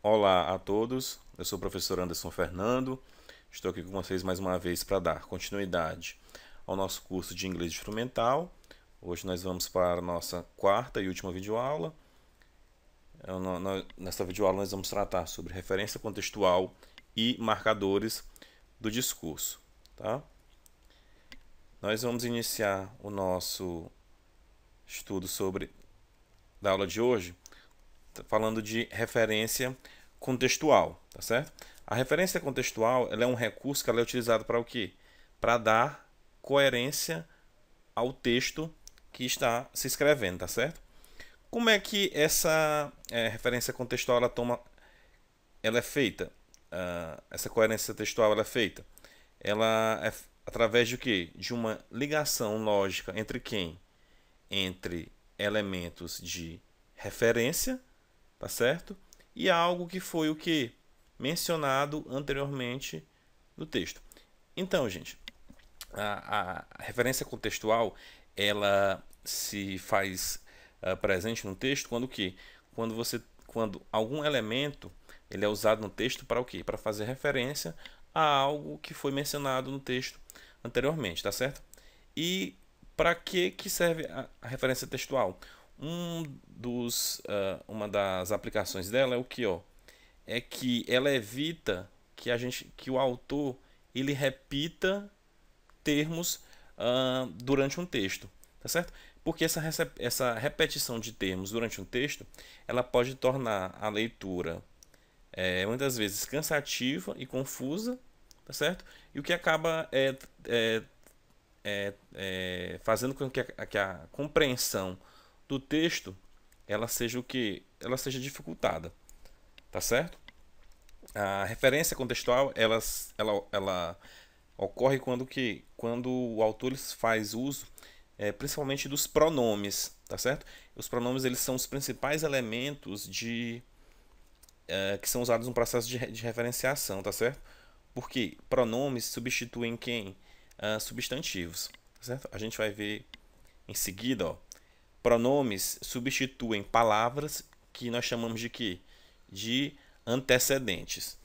Olá a todos, eu sou o professor Anderson Fernando, estou aqui com vocês mais uma vez para dar continuidade ao nosso curso de inglês instrumental. Hoje nós vamos para a nossa quarta e última videoaula. Nesta videoaula nós vamos tratar sobre referência contextual e marcadores do discurso. Tá? Nós vamos iniciar o nosso estudo da aula de hoje falando de referência contextual, tá certo? A referência contextual, ela é um recurso que ela é utilizado para o quê? Para dar coerência ao texto que está se escrevendo, tá certo? Como é que essa referência contextual ela é feita? Essa coerência textual ela é feita? Ela é através de quê? De uma ligação lógica entre quem? Entre elementos de referência, tá certo? E algo que foi o que mencionado anteriormente no texto. Então, gente, a referência contextual ela se faz presente no texto quando o quê? Quando algum elemento ele é usado no texto para o quê? Para fazer referência a algo que foi mencionado no texto anteriormente, tá certo? E para que serve a referência textual? Uma das aplicações dela é o que, ó, é que ela evita que o autor ele repita termos durante um texto, tá certo? Porque essa repetição de termos durante um texto, ela pode tornar a leitura muitas vezes cansativa e confusa, tá certo? E o que acaba fazendo com que a compreensão do texto ela seja o que ela seja dificultada, tá certo? A referência contextual ela ocorre quando o autor faz uso principalmente dos pronomes, tá certo? Os pronomes eles são os principais elementos que são usados no processo de referenciação, tá certo? Porque pronomes substituem quem? Substantivos, tá certo? A gente vai ver em seguida, ó, pronomes substituem palavras que nós chamamos de quê? De antecedentes.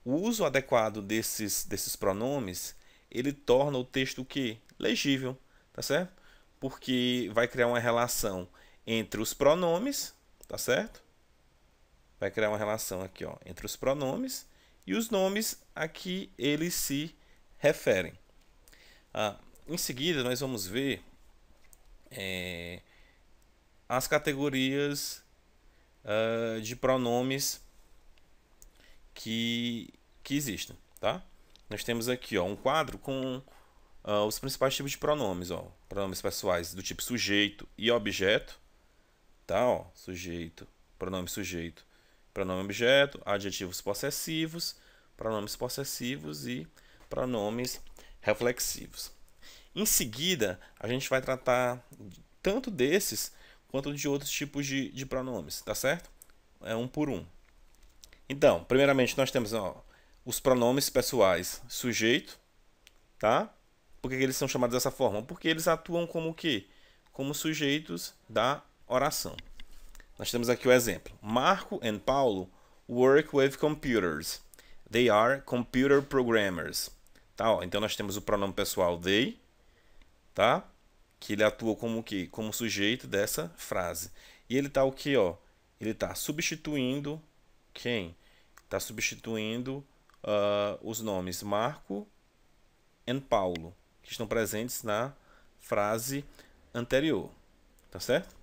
O uso adequado desses pronomes, ele torna o texto o quê? Legível, tá certo? Porque vai criar uma relação entre os pronomes, tá certo? Vai criar uma relação aqui, ó, entre os pronomes e os nomes a que eles se referem. Em seguida, nós vamos ver as categorias de pronomes que existem, tá? Nós temos aqui, ó, um quadro com os principais tipos de pronomes, ó, pronomes pessoais do tipo sujeito e objeto, tá? Ó, sujeito, pronome objeto, adjetivos possessivos e pronomes reflexivos. Em seguida, a gente vai tratar tanto desses quanto de outros tipos de pronomes, tá certo? É um por um. Então, primeiramente nós temos os pronomes pessoais sujeito, tá? Por que eles são chamados dessa forma? Porque eles atuam como o quê? Como sujeitos da oração. Nós temos aqui o exemplo. Marco and Paulo work with computers. They are computer programmers. Tá, ó. Então nós temos o pronome pessoal they, tá? Que ele atua como o quê? Como sujeito dessa frase. E ele tá o quê, ó? Ele tá substituindo quem? Está substituindo os nomes Marco e Paulo, que estão presentes na frase anterior. Tá certo?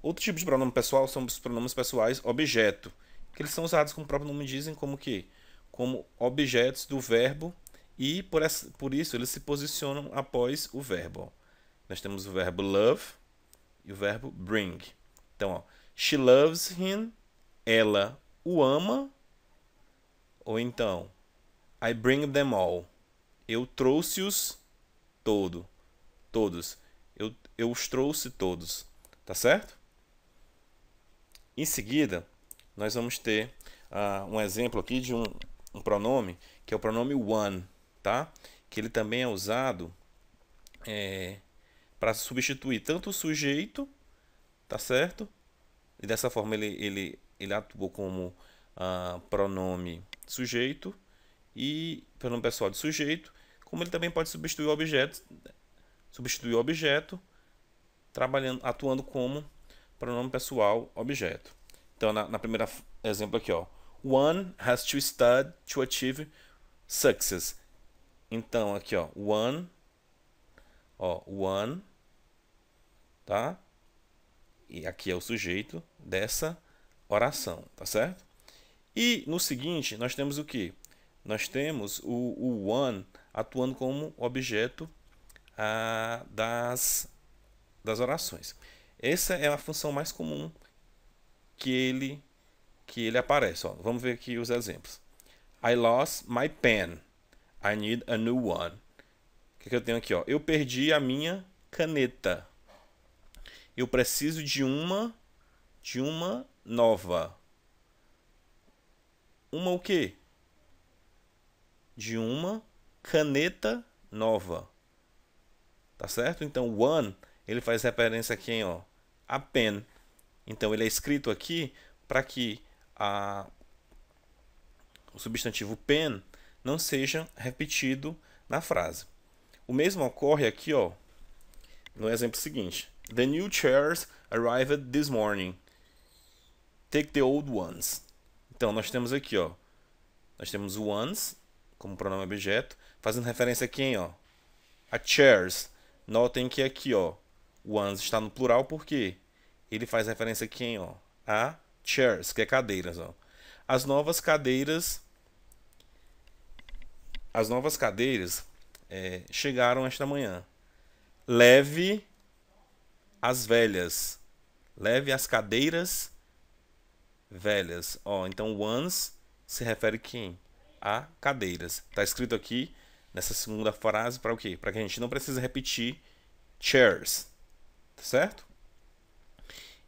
Outro tipo de pronome pessoal são os pronomes pessoais objeto, que eles são usados, como o próprio nome dizem, como que? Como objetos do verbo e por isso eles se posicionam após o verbo. Ó. Nós temos o verbo love e o verbo bring. Então, ó, she loves him, ela o ama. Ou então, I bring them all. Eu trouxe-os todos. Eu os trouxe todos. Tá certo? Em seguida, nós vamos ter um exemplo aqui de um pronome, que é o pronome one, tá? Que ele também é usado para substituir tanto o sujeito, tá certo? E dessa forma ele atua como pronome sujeito e pronome pessoal de sujeito, como ele também pode substituir o objeto atuando como pronome pessoal objeto. Então, na primeira exemplo aqui, ó, one has to study to achieve success. Então, aqui, ó, one, tá? E aqui é o sujeito dessa oração, tá certo? E no seguinte, nós temos o que? Nós temos o one atuando como objeto das orações. Essa é a função mais comum que ele aparece. Ó. Vamos ver aqui os exemplos. I lost my pen. I need a new one. O que eu tenho aqui? Ó? Eu perdi a minha caneta. Eu preciso de uma nova. Uma o quê? De uma caneta nova. Tá certo? Então, one, ele faz referência a quem? Ó? A pen. Então, ele é escrito aqui para que o substantivo pen não seja repetido na frase. O mesmo ocorre aqui, ó, no exemplo seguinte. The new chairs arrived this morning. Take the old ones. Então, nós temos aqui, ó, nós temos o ones como pronome objeto, fazendo referência a quem, ó? A chairs. Notem que aqui, ó, ones está no plural porque ele faz referência a quem, ó? A chairs, que é cadeiras, ó. As novas cadeiras chegaram esta manhã. Leve as velhas. Leve as cadeiras velhas. Ó, então, ones se refere a quem? A cadeiras. Está escrito aqui nessa segunda frase para o quê? Para que a gente não precise repetir chairs. Tá certo?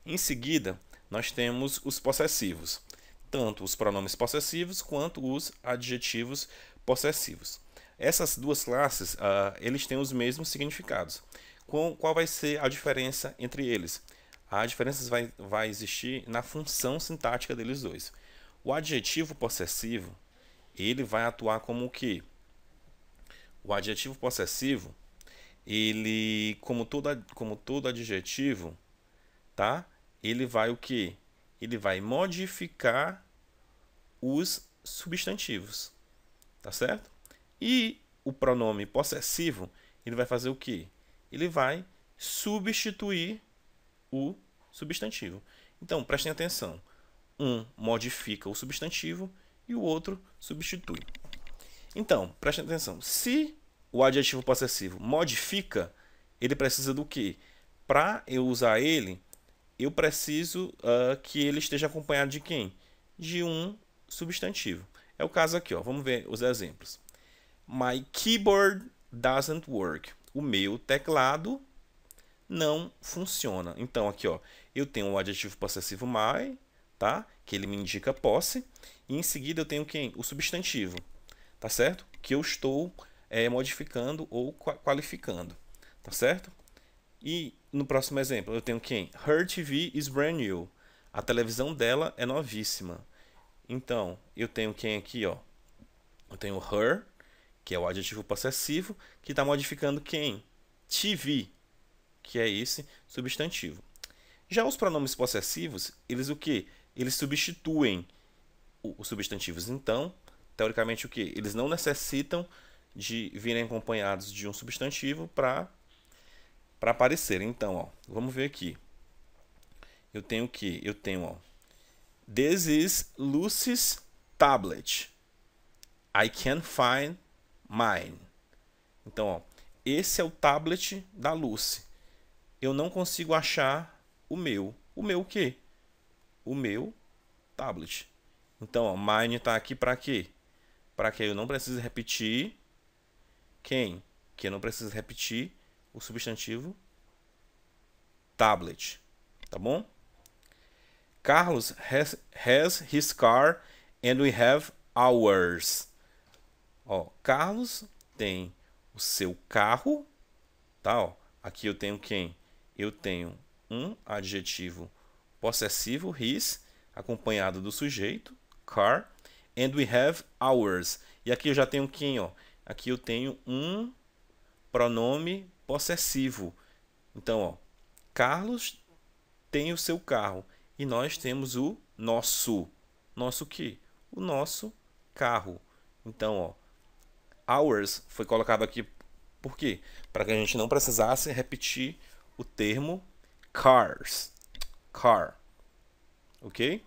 Em seguida, nós temos os possessivos. Tanto os pronomes possessivos quanto os adjetivos possessivos. Essas duas classes, eles têm os mesmos significados. Qual vai ser a diferença entre eles? A diferença vai existir na função sintática deles dois. O adjetivo possessivo, ele vai atuar como o quê? O adjetivo possessivo, ele, como todo adjetivo, tá? Ele vai o quê? Ele vai modificar os substantivos, tá certo? E o pronome possessivo, ele vai fazer o quê? Ele vai substituir o substantivo. Então, prestem atenção. Um modifica o substantivo e o outro substitui. Então, prestem atenção. Se o adjetivo possessivo modifica, ele precisa do quê? Para eu usar ele, eu preciso que ele esteja acompanhado de quem? De um substantivo. É o caso aqui, ó. Vamos ver os exemplos. My keyboard doesn't work. O meu teclado não funciona. Então, aqui, ó, eu tenho o adjetivo possessivo my, tá? Que ele me indica posse. E em seguida eu tenho quem? O substantivo, tá certo? Que eu estou modificando ou qualificando, tá certo? E no próximo exemplo eu tenho quem? Her TV is brand new. A televisão dela é novíssima. Então, eu tenho quem aqui, ó? Eu tenho her, que é o adjetivo possessivo, que está modificando quem? TV, que é esse substantivo. Já os pronomes possessivos, eles o quê? Eles substituem os substantivos. Então, teoricamente o quê? Eles não necessitam de virem acompanhados de um substantivo para aparecer. Então, ó, vamos ver aqui. Eu tenho o quê? Eu tenho, ó, This is Lucy's tablet. I can't find mine. Então, ó, esse é o tablet da Lucy. Eu não consigo achar o meu. O meu o quê? O meu tablet. Então, ó, mine está aqui para quê? Para que eu não precise repetir quem? Que eu não preciso repetir o substantivo tablet. Tá bom? Carlos has his car and we have ours. Ó, Carlos tem o seu carro, tá? Ó, aqui eu tenho quem? Eu tenho um adjetivo possessivo, his, acompanhado do sujeito, car. And we have ours. E aqui eu já tenho quem, ó? Aqui eu tenho um pronome possessivo. Então, ó, Carlos tem o seu carro e nós temos o nosso. Nosso quê? O nosso carro. Então, ó, ours foi colocado aqui por quê? Para que a gente não precisasse repetir o termo cars. Car. Ok?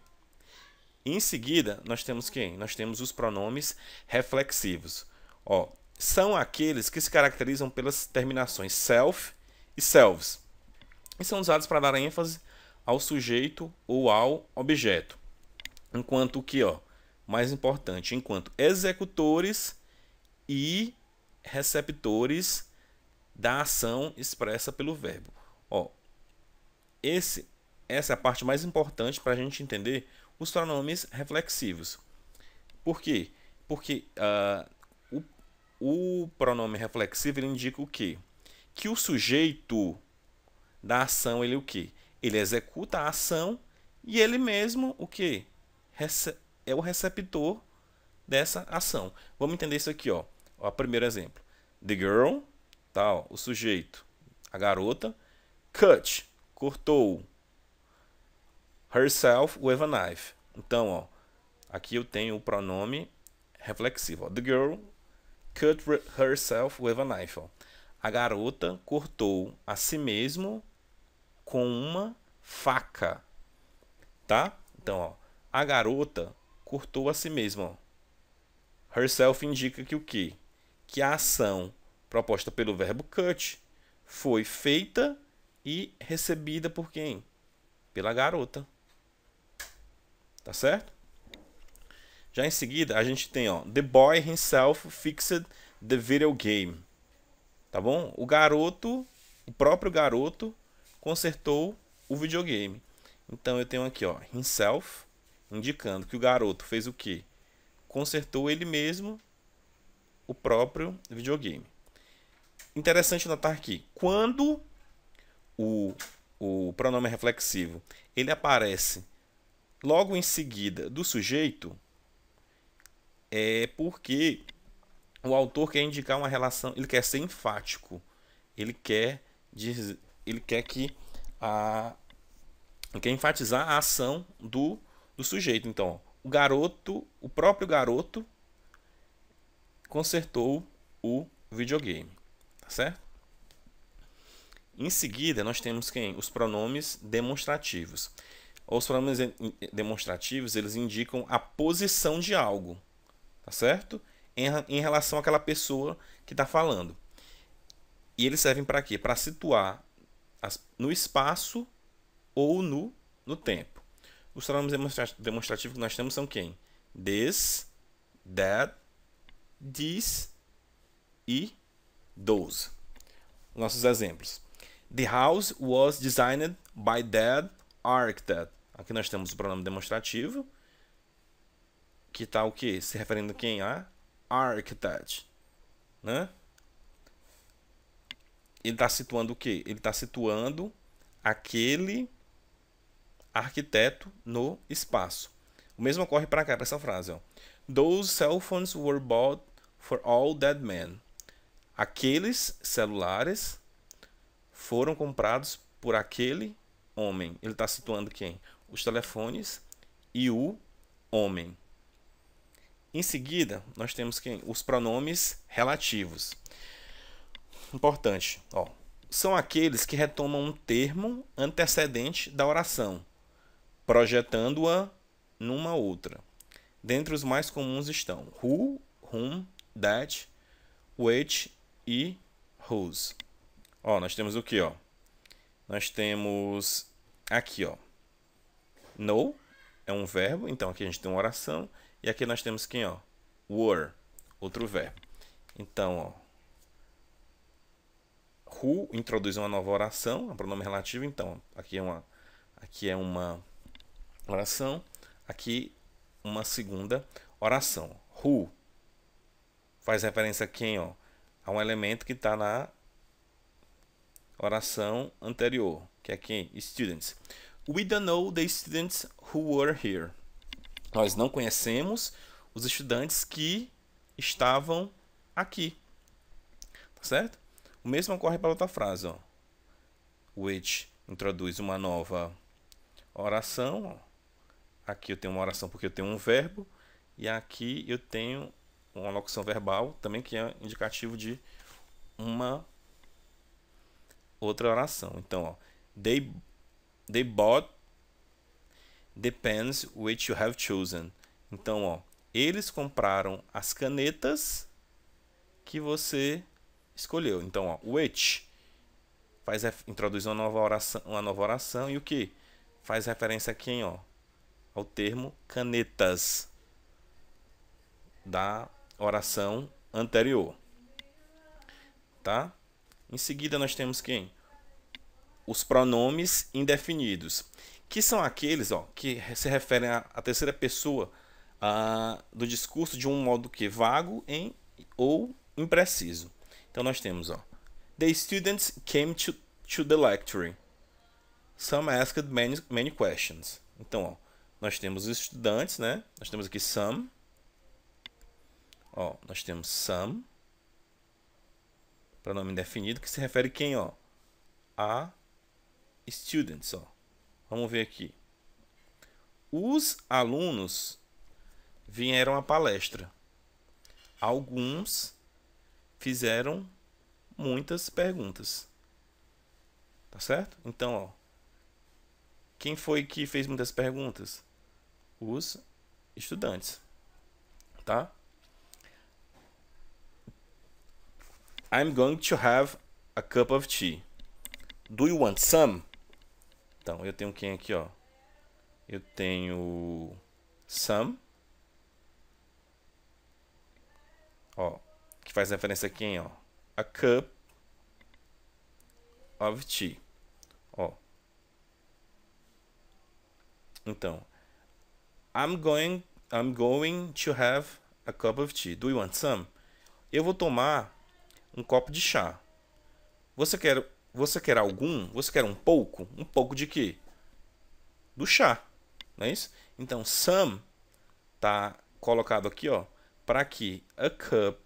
Em seguida, nós temos quem? Nós temos os pronomes reflexivos. Ó, são aqueles que se caracterizam pelas terminações self e selves. E são usados para dar ênfase ao sujeito ou ao objeto. Enquanto que, ó, mais importante, enquanto executores e receptores da ação expressa pelo verbo. Ó, essa é a parte mais importante para a gente entender os pronomes reflexivos. Por quê? Porque o pronome reflexivo ele indica o quê? Que o sujeito da ação ele o quê? Ele executa a ação e ele mesmo o quê? É o receptor dessa ação. Vamos entender isso aqui, ó. Ó, primeiro exemplo. The girl, tá, ó, o sujeito, a garota, cut, cortou, herself with a knife. Então, ó, aqui eu tenho o pronome reflexivo. Ó. The girl cut herself with a knife. Ó. A garota cortou a si mesmo com uma faca. Tá? Então, ó, a garota cortou a si mesma. Ó. Herself indica que o quê? Que a ação proposta pelo verbo cut foi feita e recebida por quem? Pela garota. Tá certo? Já em seguida, a gente tem, ó, the boy himself fixed the video game. Tá bom? O garoto, o próprio garoto, consertou o videogame. Então eu tenho aqui, ó, himself, indicando que o garoto fez o quê? Consertou ele mesmo o próprio videogame. Interessante notar aqui, quando o pronome reflexivo ele aparece logo em seguida do sujeito, é porque o autor quer indicar uma relação, ele quer ser enfático, ele quer enfatizar a ação do sujeito. Então, o garoto, o próprio garoto consertou o videogame, tá certo? Em seguida, nós temos quem? Os pronomes demonstrativos. Os pronomes demonstrativos, eles indicam a posição de algo, tá certo? Em relação àquela pessoa que está falando. E eles servem para quê? Para situar no espaço ou no tempo. Os pronomes demonstrativos que nós temos são quem? This, that, this e those. Nossos exemplos. The house was designed by that architect. Aqui nós temos o pronome demonstrativo, que está o quê? Se referindo a quem? A architect. Né? Ele está situando o quê? Ele está situando aquele arquiteto no espaço. O mesmo ocorre para cá, para essa frase. Ó. Those cell phones were bought for all dead men. Aqueles celulares foram comprados por aquele homem. Ele está situando quem? Os telefones e o homem. Em seguida, nós temos quem? Os pronomes relativos. Importante. Ó, são aqueles que retomam um termo antecedente da oração, projetando-a numa outra. Dentre os mais comuns estão who, whom, that, which e whose. Ó, nós temos o que, ó? Nós temos aqui, ó. No é um verbo, então aqui a gente tem uma oração. E aqui nós temos quem, ó? Were, outro verbo. Então, ó. Who introduz uma nova oração, um pronome relativo. Então, aqui é uma oração. Aqui uma segunda oração. Who faz referência a quem, ó? A um elemento que está na oração anterior, que é quem? Students. We don't know the students who were here. Nós não conhecemos os estudantes que estavam aqui. Tá certo? O mesmo ocorre para outra frase, ó. Which introduz uma nova oração. Ó. Aqui eu tenho uma oração porque eu tenho um verbo. E aqui eu tenho uma locução verbal também que é indicativo de uma outra oração. Então, ó, they bought the pens which you have chosen. Então, ó, eles compraram as canetas que você escolheu. Então, ó, which introduz uma nova oração e o que faz referência a quem, ó, ao termo canetas da oração anterior, tá? Em seguida nós temos quem? Os pronomes indefinidos, que são aqueles, ó, que se referem à terceira pessoa do discurso de um modo que vago ou impreciso. Então nós temos, ó, the students came to the lecture. Some asked many questions. Então, ó, nós temos os estudantes, né? Nós temos aqui some. Ó, nós temos some. Pronome indefinido que se refere quem, ó? A students, ó. Vamos ver aqui. Os alunos vieram à palestra. Alguns fizeram muitas perguntas. Tá certo? Então, ó, quem foi que fez muitas perguntas? Os estudantes. Tá? I'm going to have a cup of tea. Do you want some? Então, eu tenho quem aqui, ó? Eu tenho some. Ó, que faz referência a quem, ó? A cup of tea. Ó. Então, I'm going to have a cup of tea. Do you want some? Eu vou tomar um copo de chá. Você quer algum? Você quer um pouco? Um pouco de quê? Do chá, não é isso? Então, some tá colocado aqui, ó, para que a cup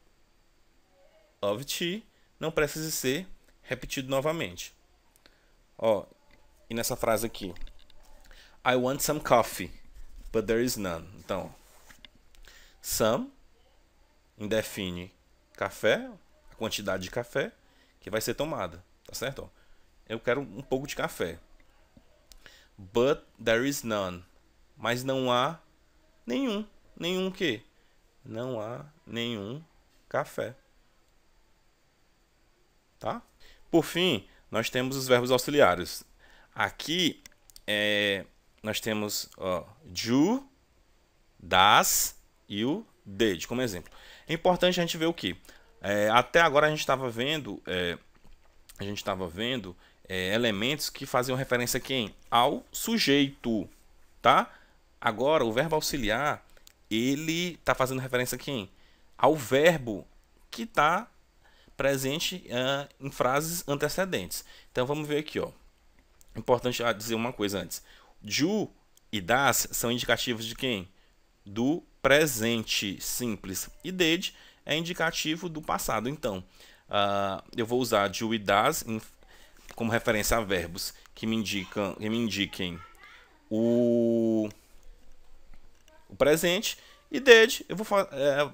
of tea não precise ser repetido novamente. Ó, e nessa frase aqui, I want some coffee, but there is none. Então, some indefine café, a quantidade de café que vai ser tomada, tá certo? Ó, eu quero um pouco de café. But there is none. Mas não há nenhum. Nenhum o quê? Não há nenhum café. Tá? Por fim, nós temos os verbos auxiliares. Aqui nós temos do, das e o did como exemplo. É importante a gente ver o que? Até agora a gente estava vendo, elementos que faziam referência a quem? Ao sujeito, tá? Agora o verbo auxiliar ele está fazendo referência a quem? Ao verbo que está presente em frases antecedentes. Então vamos ver aqui, ó. Importante dizer uma coisa antes. Do e das são indicativos de quem? Do presente simples. E did é indicativo do passado. Então, eu vou usar do e das como referência a verbos que me indiquem o presente. E did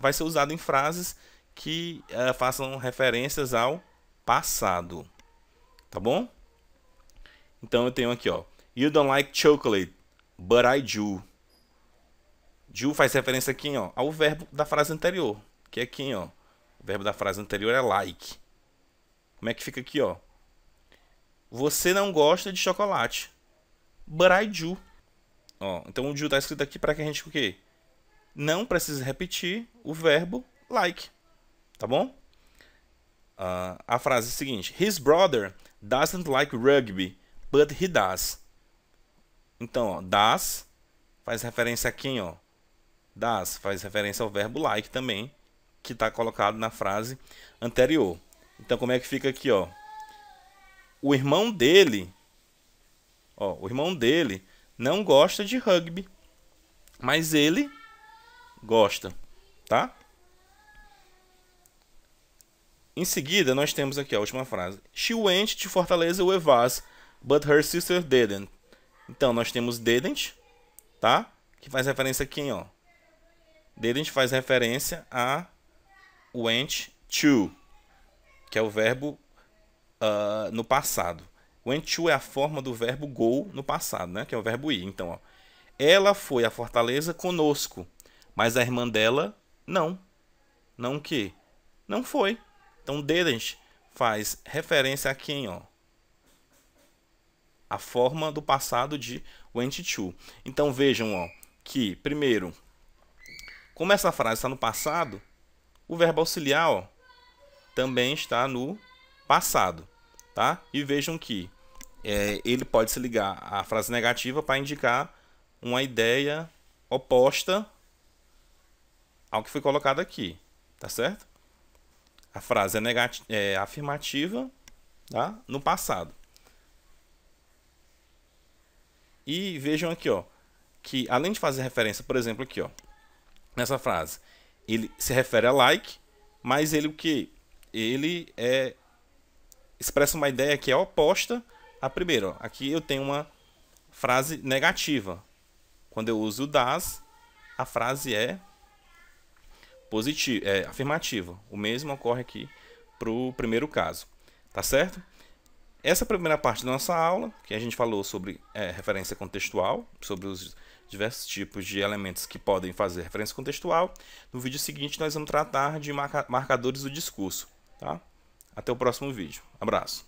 vai ser usado em frases que façam referências ao passado. Tá bom? Então eu tenho aqui, ó. You don't like chocolate, but I do. Do faz referência a quem, ó? Ao verbo da frase anterior. Que é quem, ó? O verbo da frase anterior é like. Como é que fica aqui, ó? Você não gosta de chocolate, but I do. Ó, então o do está escrito aqui para que a gente o quê? Não precise repetir o verbo like. Tá bom? A frase é a seguinte. His brother doesn't like rugby, but he does. Então, ó, does faz referência a quem, ó? Does faz referência ao verbo like também, que está colocado na frase anterior. Então, como é que fica aqui, ó? O irmão dele não gosta de rugby, mas ele gosta, tá? Em seguida, nós temos aqui a última frase. She went to Fortaleza with us, but her sister didn't. Então, nós temos didn't, tá? Que faz referência a quem, ó? Didn't faz referência a went to, que é o verbo no passado. Went to é a forma do verbo go no passado, né? Que é o verbo ir. Então, ó, ela foi a Fortaleza conosco, mas a irmã dela não. Não o quê? Não foi. Então, didn't faz referência a quem, ó? A forma do passado de went to. Então, vejam, ó, que, primeiro, como essa frase está no passado, o verbo auxiliar, ó, também está no passado, tá? E vejam que ele pode se ligar à frase negativa para indicar uma ideia oposta ao que foi colocado aqui, tá certo? A frase é afirmativa, tá? No passado. E vejam aqui, ó, que além de fazer referência, por exemplo, aqui, ó, nessa frase, ele se refere a like, mas ele o que? Ele expressa uma ideia que é oposta à primeira. Ó. Aqui eu tenho uma frase negativa. Quando eu uso o das, a frase é positiva, é afirmativa. O mesmo ocorre aqui para o primeiro caso, tá certo? Essa primeira parte da nossa aula, que a gente falou sobre referência contextual, sobre os diversos tipos de elementos que podem fazer referência contextual. No vídeo seguinte nós vamos tratar de marcadores do discurso, tá? Até o próximo vídeo. Abraço.